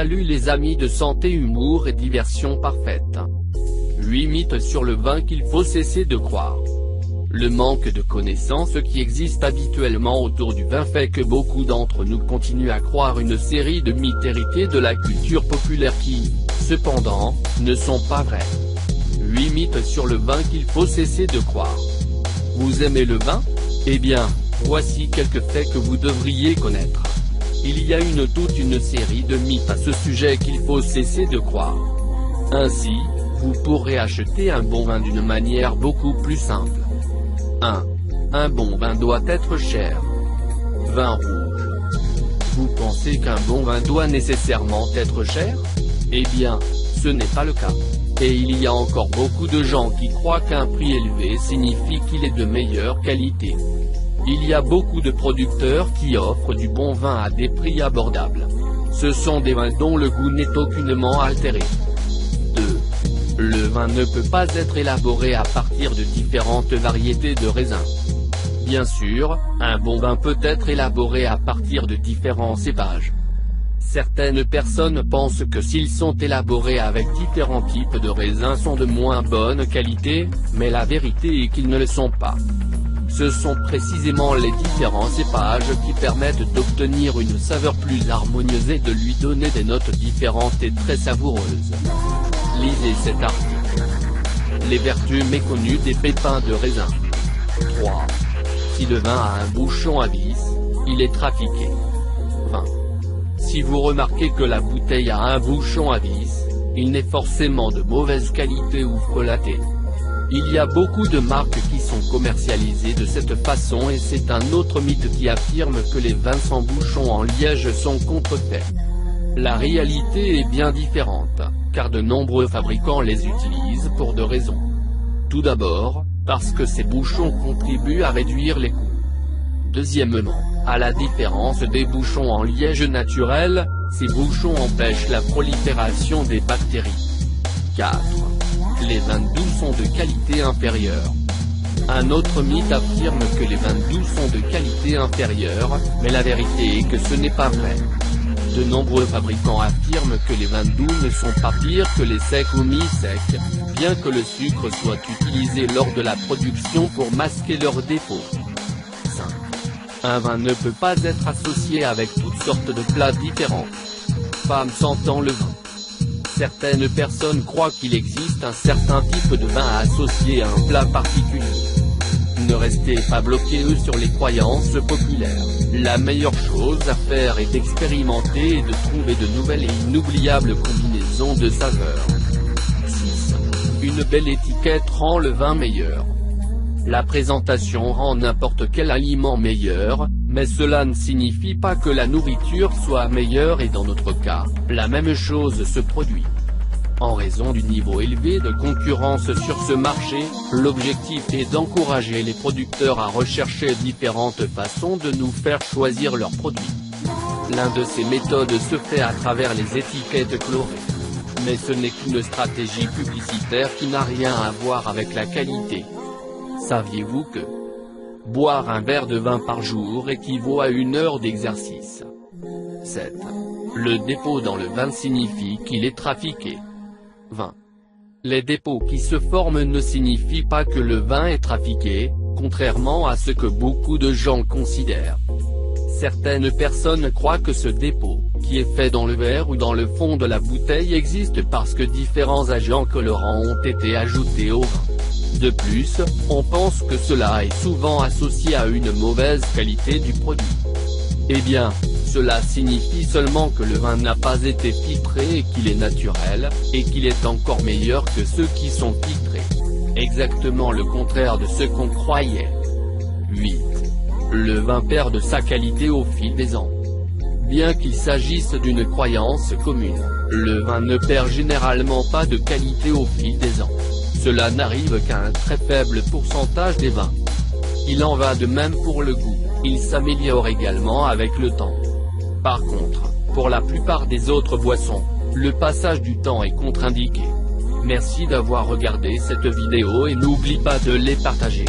Salut les amis de santé, humour et diversion parfaite. 8 mythes sur le vin qu'il faut cesser de croire. Le manque de connaissances qui existe habituellement autour du vin fait que beaucoup d'entre nous continuent à croire une série de mythes hérités de la culture populaire qui, cependant, ne sont pas vrais. 8 mythes sur le vin qu'il faut cesser de croire. Vous aimez le vin? Eh bien, voici quelques faits que vous devriez connaître. Il y a toute une série de mythes à ce sujet qu'il faut cesser de croire. Ainsi, vous pourrez acheter un bon vin d'une manière beaucoup plus simple. 1. Un bon vin doit être cher. Vin rouge. Vous pensez qu'un bon vin doit nécessairement être cher? Eh bien, ce n'est pas le cas. Et il y a encore beaucoup de gens qui croient qu'un prix élevé signifie qu'il est de meilleure qualité. Il y a beaucoup de producteurs qui offrent du bon vin à des prix abordables. Ce sont des vins dont le goût n'est aucunement altéré. 2. Le vin ne peut pas être élaboré à partir de différentes variétés de raisins. Bien sûr, un bon vin peut être élaboré à partir de différents cépages. Certaines personnes pensent que s'ils sont élaborés avec différents types de raisins sont de moins bonne qualité, mais la vérité est qu'ils ne le sont pas. Ce sont précisément les différents cépages qui permettent d'obtenir une saveur plus harmonieuse et de lui donner des notes différentes et très savoureuses. Lisez cet article. Les vertus méconnues des pépins de raisin. 3. Si le vin a un bouchon à vis, il est trafiqué. 20. Si vous remarquez que la bouteille a un bouchon à vis, il n'est forcément de mauvaise qualité ou frelaté. Il y a beaucoup de marques qui sont commercialisées de cette façon et c'est un autre mythe qui affirme que les vins sans bouchon en liège sont contrefaits. La réalité est bien différente, car de nombreux fabricants les utilisent pour deux raisons. Tout d'abord, parce que ces bouchons contribuent à réduire les coûts. Deuxièmement, à la différence des bouchons en liège naturel, ces bouchons empêchent la prolifération des bactéries. 4. Les vins doux sont de qualité inférieure. Un autre mythe affirme que les vins doux sont de qualité inférieure, mais la vérité est que ce n'est pas vrai. De nombreux fabricants affirment que les vins doux ne sont pas pires que les secs ou mi-secs, bien que le sucre soit utilisé lors de la production pour masquer leurs défauts. 5. Un vin ne peut pas être associé avec toutes sortes de plats différents. Femme sentant le vin. Certaines personnes croient qu'il existe un certain type de vin associé à un plat particulier. Ne restez pas bloqués sur les croyances populaires. La meilleure chose à faire est d'expérimenter et de trouver de nouvelles et inoubliables combinaisons de saveurs. 6. Une belle étiquette rend le vin meilleur. La présentation rend n'importe quel aliment meilleur, mais cela ne signifie pas que la nourriture soit meilleure et dans notre cas, la même chose se produit. En raison du niveau élevé de concurrence sur ce marché, l'objectif est d'encourager les producteurs à rechercher différentes façons de nous faire choisir leurs produits. L'un de ces méthodes se fait à travers les étiquettes colorées. Mais ce n'est qu'une stratégie publicitaire qui n'a rien à voir avec la qualité. Saviez-vous que boire un verre de vin par jour équivaut à 1 heure d'exercice? 7. Le dépôt dans le vin signifie qu'il est trafiqué. 20. Les dépôts qui se forment ne signifient pas que le vin est trafiqué, contrairement à ce que beaucoup de gens considèrent. Certaines personnes croient que ce dépôt, qui est fait dans le verre ou dans le fond de la bouteille existe parce que différents agents colorants ont été ajoutés au vin. De plus, on pense que cela est souvent associé à une mauvaise qualité du produit. Eh bien, cela signifie seulement que le vin n'a pas été filtré et qu'il est naturel, et qu'il est encore meilleur que ceux qui sont filtrés. Exactement le contraire de ce qu'on croyait. 8. Le vin perd de sa qualité au fil des ans. Bien qu'il s'agisse d'une croyance commune, le vin ne perd généralement pas de qualité au fil des ans. Cela n'arrive qu'à un très faible pourcentage des vins. Il en va de même pour le goût, il s'améliore également avec le temps. Par contre, pour la plupart des autres boissons, le passage du temps est contre-indiqué. Merci d'avoir regardé cette vidéo et n'oublie pas de les partager.